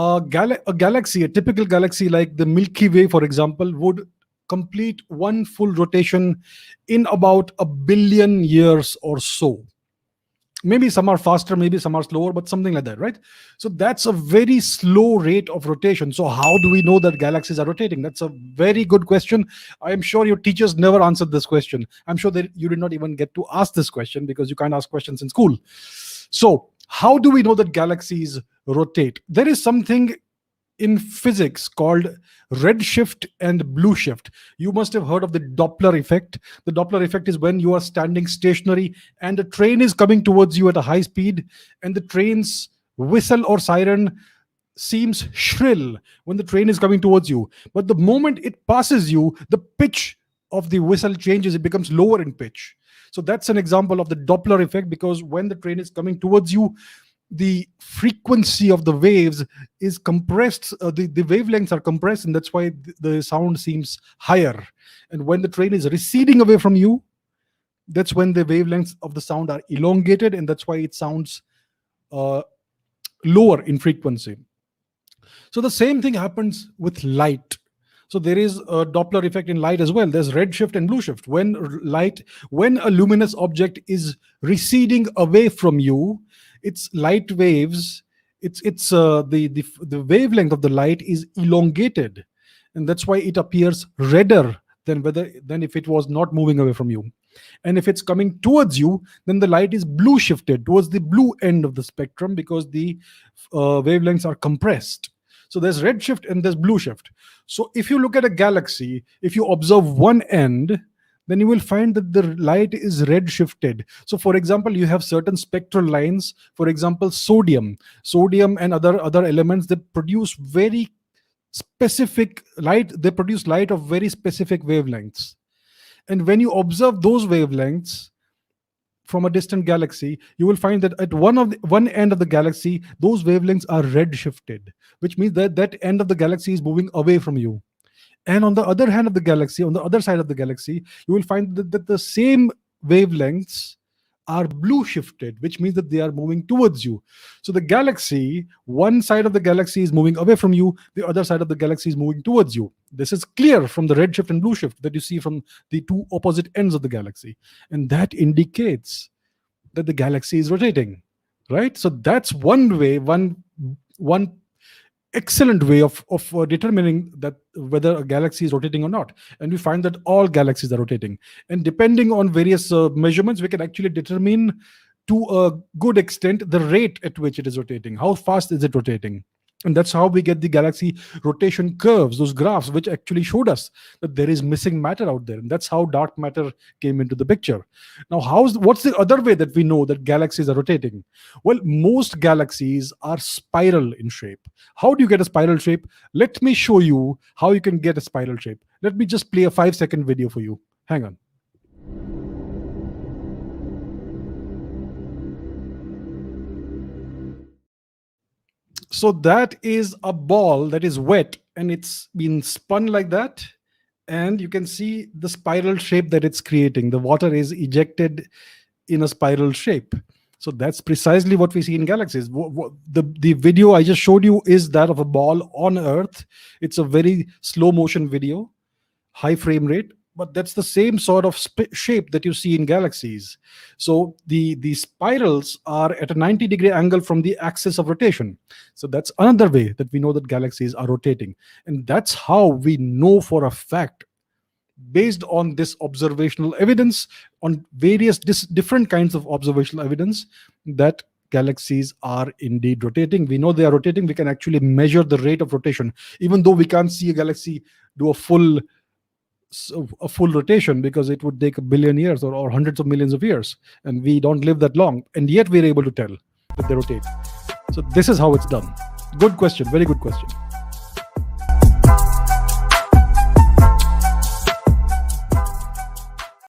A galaxy, a typical galaxy like the Milky Way, for example, would complete one full rotation in about 1 billion years or so. Maybe some are faster, maybe some are slower, but something like that, right? So that's a very slow rate of rotation. So how do we know that galaxies are rotating? That's a very good question. I am sure your teachers never answered this question. I'm sure that you did not even get to ask this question because you can't ask questions in school. So how do we know that galaxies rotate? There is something in physics called redshift and blue shift. You must have heard of the Doppler effect. The Doppler effect is when you are standing stationary and a train is coming towards you at a high speed, and the train's whistle or siren seems shrill when the train is coming towards you. But the moment it passes you, the pitch of the whistle changes, it becomes lower in pitch. So that's an example of the Doppler effect, because when the train is coming towards you, the frequency of the waves is compressed, the wavelengths are compressed, and that's why the sound seems higher. And when the train is receding away from you, that's when the wavelengths of the sound are elongated, and that's why it sounds lower in frequency. So the same thing happens with light. So there is a Doppler effect in light as well. There's redshift and blue shift. When a luminous object is receding away from you, its light waves, the wavelength of the light is elongated, and that's why it appears redder than if it was not moving away from you. And if it's coming towards you, then the light is blue shifted towards the blue end of the spectrum, because the wavelengths are compressed. So there's red shift and there's blue shift. So if you look at a galaxy, if you observe one end, then you will find that the light is red shifted. So for example, you have certain spectral lines. For example, sodium and other elements, they produce very specific light. They produce light of very specific wavelengths. And when you observe those wavelengths from a distant galaxy, you will find that at one end of the galaxy, those wavelengths are red shifted, which means that that end of the galaxy is moving away from you. And on the other hand of the galaxy, on the other side of the galaxy, you will find that the same wavelengths are blue shifted, which means that they are moving towards you. So the galaxy, one side of the galaxy is moving away from you, the other side of the galaxy is moving towards you. This is clear from the red shift and blue shift that you see from the two opposite ends of the galaxy. And that indicates that the galaxy is rotating, right? So that's one way, one excellent way of determining that whether a galaxy is rotating or not. And we find that all galaxies are rotating, and depending on various measurements, we can actually determine to a good extent the rate at which it is rotating. How fast is it rotating? And that's how we get the galaxy rotation curves, those graphs, which actually showed us that there is missing matter out there. And that's how dark matter came into the picture. Now, what's the other way that we know that galaxies are rotating? Well, most galaxies are spiral in shape. How do you get a spiral shape? Let me show you how you can get a spiral shape. Let me just play a 5-second video for you. Hang on. So that is a ball that is wet and it's been spun like that. And you can see the spiral shape that it's creating. The water is ejected in a spiral shape. So that's precisely what we see in galaxies. The video I just showed you is that of a ball on Earth. It's a very slow motion video, high frame rate. But that's the same sort of shape that you see in galaxies. So the spirals are at a 90-degree angle from the axis of rotation. So that's another way that we know that galaxies are rotating. And that's how we know for a fact, based on this observational evidence, on various different kinds of observational evidence, that galaxies are indeed rotating. We know they are rotating. We can actually measure the rate of rotation, even though we can't see a galaxy do a full rotation, because it would take 1 billion years or hundreds of millions of years, and we don't live that long, and yet we're able to tell that they rotate. So this is how it's done. Good question, very good question.